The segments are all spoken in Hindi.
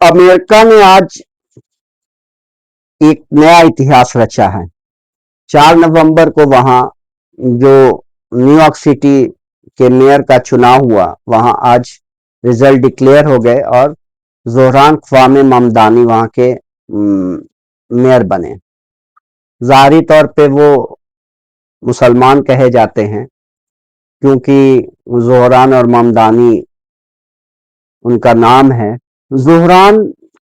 अमेरिका ने आज एक नया इतिहास रचा है। 4 नवंबर को वहां जो न्यूयॉर्क सिटी के मेयर का चुनाव हुआ, वहां आज रिजल्ट डिक्लेयर हो गए और जोहरान ख्वामे ममदानी वहां के मेयर बने। ज़ाहिरी तौर पे वो मुसलमान कहे जाते हैं क्योंकि जोहरान और ममदानी उनका नाम है। जोहरान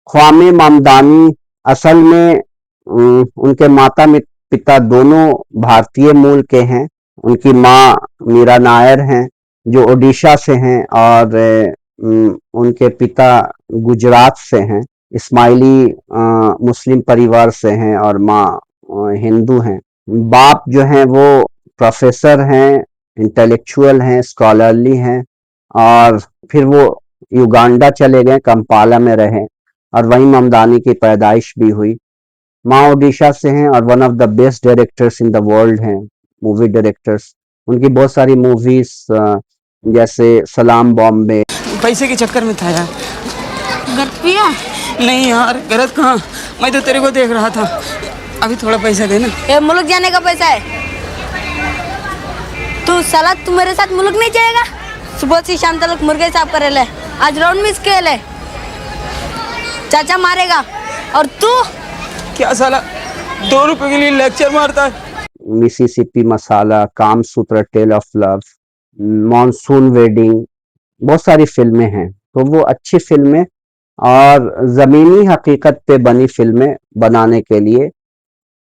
ख्वामे ममदानी असल में उनके माता पिता दोनों भारतीय मूल के हैं। उनकी माँ मीरा नायर हैं जो ओडिशा से हैं और उनके पिता गुजरात से हैं। इस्माइली मुस्लिम परिवार से हैं और माँ हिंदू हैं। बाप जो हैं वो प्रोफेसर हैं, इंटेलेक्चुअल हैं, स्कॉलरली हैं और फिर वो युगांडा चले गए, कंपाला में रहे और वहीं ममदानी की पैदाइश भी हुई। माँ ओडिशा से हैं और one of the best directors in the world हैं, मूवी डायरेक्टर्स। उनकी बहुत सारी मूवीज जैसे सलाम बॉम्बे। पैसे के चक्कर में था यार। गलत पिया? नहीं यार, गलत कहाँ, मैं तो तेरे को देख रहा था। अभी थोड़ा पैसा देना। ये मुल्क जाने का पैसा है। तू साला तू मेरे साथ मुल्क नहीं जाएगा। सुबह से शाम तक मुर्गे साफ करे ले। आज राउंड मिस के ले, चाचा मारेगा। और तू क्या साला 2 रुपए के लिए लेक्चर मारता है। Mississippi Masala, Kamasutra, Tale of Love, Monsoon Wedding, बहुत सारी फिल्में हैं। तो वो अच्छी फिल्में और जमीनी हकीकत पे बनी फिल्में बनाने के लिए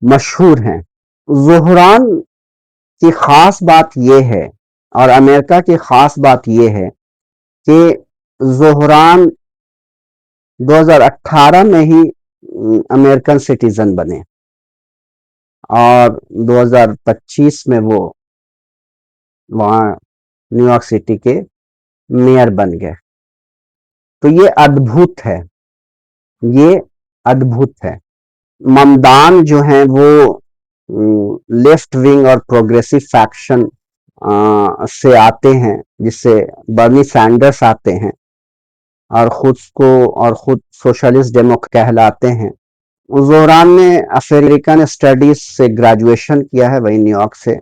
मशहूर हैं। जोहरान की खास बात यह है और अमेरिका की खास बात यह है कि जोहरान 2018 में ही अमेरिकन सिटीजन बने और 2025 में वो वहाँ न्यूयॉर्क सिटी के मेयर बन गए। तो ये अद्भुत है, ये अद्भुत है। ममदान जो हैं वो लेफ्ट विंग और प्रोग्रेसिव फैक्शन से आते हैं, जिससे बर्नी सैंडर्स आते हैं और खुद सोशलिस्ट डेमोक्रेट कहलाते हैं। जोहरान ने अफ्रीकन स्टडीज से ग्रेजुएशन किया है वही न्यूयॉर्क से।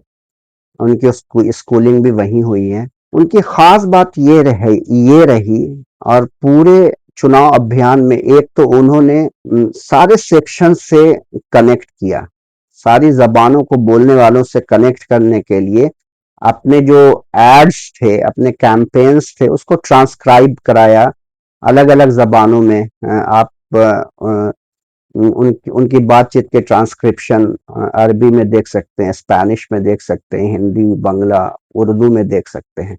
उनकी स्कूलिंग भी वहीं हुई है। उनकी खास बात ये रही और पूरे चुनाव अभियान में एक तो उन्होंने सारे सेक्शन से कनेक्ट किया, सारी जबानों को बोलने वालों से कनेक्ट करने के लिए अपने जो एड्स थे, अपने कैंपेन्स थे, उसको ट्रांसक्राइब कराया अलग अलग जबानों में। आप उनकी बातचीत के ट्रांसक्रिप्शन अरबी में देख सकते हैं, स्पेनिश में देख सकते हैं, हिंदी, बांग्ला, उर्दू में देख सकते हैं।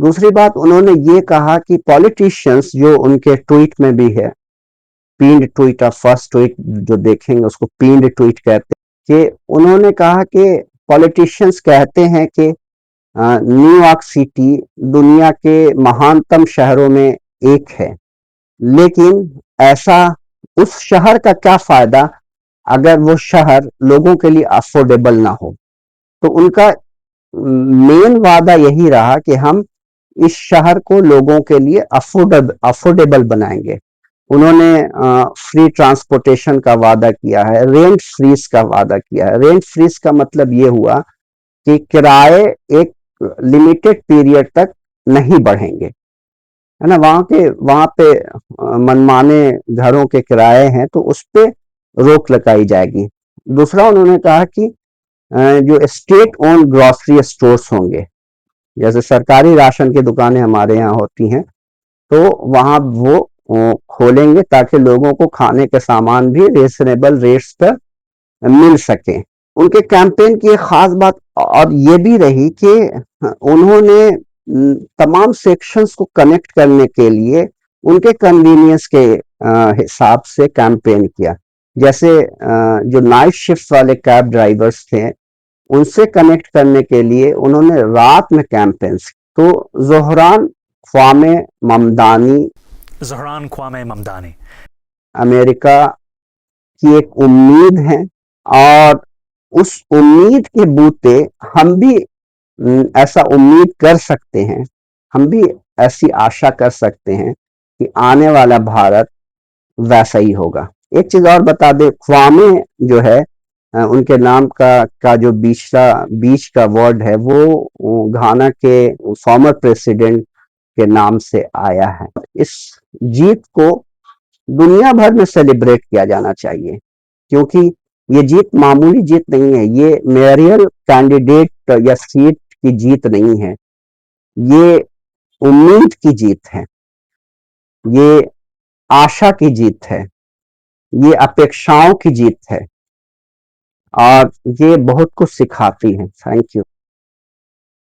दूसरी बात उन्होंने ये कहा कि पॉलिटिशियंस, जो उनके ट्वीट में भी है, पिन्ड ट्वीट और फर्स्ट ट्वीट जो देखेंगे उसको पिन्ड ट्वीट कहते हैं, कि उन्होंने कहा कि पॉलिटिशियंस कहते हैं कि न्यूयॉर्क सिटी दुनिया के महानतम शहरों में एक है, लेकिन ऐसा उस शहर का क्या फायदा अगर वो शहर लोगों के लिए अफोर्डेबल ना हो। तो उनका मेन वादा यही रहा कि हम इस शहर को लोगों के लिए अफोर्डेबल बनाएंगे। उन्होंने फ्री ट्रांसपोर्टेशन का वादा किया है, रेंट फ्रीज का वादा किया है। रेंट फ्रीज का मतलब ये हुआ कि किराए एक लिमिटेड पीरियड तक नहीं बढ़ेंगे, है ना। वहां पे मनमाने घरों के किराए हैं तो उस पे रोक लगाई जाएगी। दूसरा उन्होंने कहा कि जो स्टेट ओन ग्रोसरी स्टोर्स होंगे, जैसे सरकारी राशन की दुकानें हमारे यहाँ होती हैं, तो वहां वो खोलेंगे ताकि लोगों को खाने के सामान भी रीजनेबल रेट्स पर मिल सके। उनके कैंपेन की एक खास बात और ये भी रही कि उन्होंने तमाम सेक्शंस को कनेक्ट करने के लिए उनके कन्वीनियंस के हिसाब से कैंपेन किया। जैसे जो नाइट शिफ्ट वाले कैब ड्राइवर्स थे, उनसे कनेक्ट करने के लिए उन्होंने रात में कैंपेन्स। तो जोहरान ख्वामे ममदानी अमेरिका की एक उम्मीद है और उस उम्मीद के बूते हम भी ऐसा उम्मीद कर सकते हैं, हम भी ऐसी आशा कर सकते हैं कि आने वाला भारत वैसा ही होगा। एक चीज और बता दे, ख्वामे जो है उनके नाम का जो बीच का वर्ड है वो घाना के फॉर्मर प्रेसिडेंट के नाम से आया है। इस जीत को दुनिया भर में सेलिब्रेट किया जाना चाहिए, क्योंकि ये जीत मामूली जीत नहीं है, ये मेयरियल कैंडिडेट या सीट की जीत नहीं है, ये उम्मीद की जीत है, ये आशा की जीत है, ये अपेक्षाओं की जीत है और ये बहुत कुछ सिखाती है। Thank you.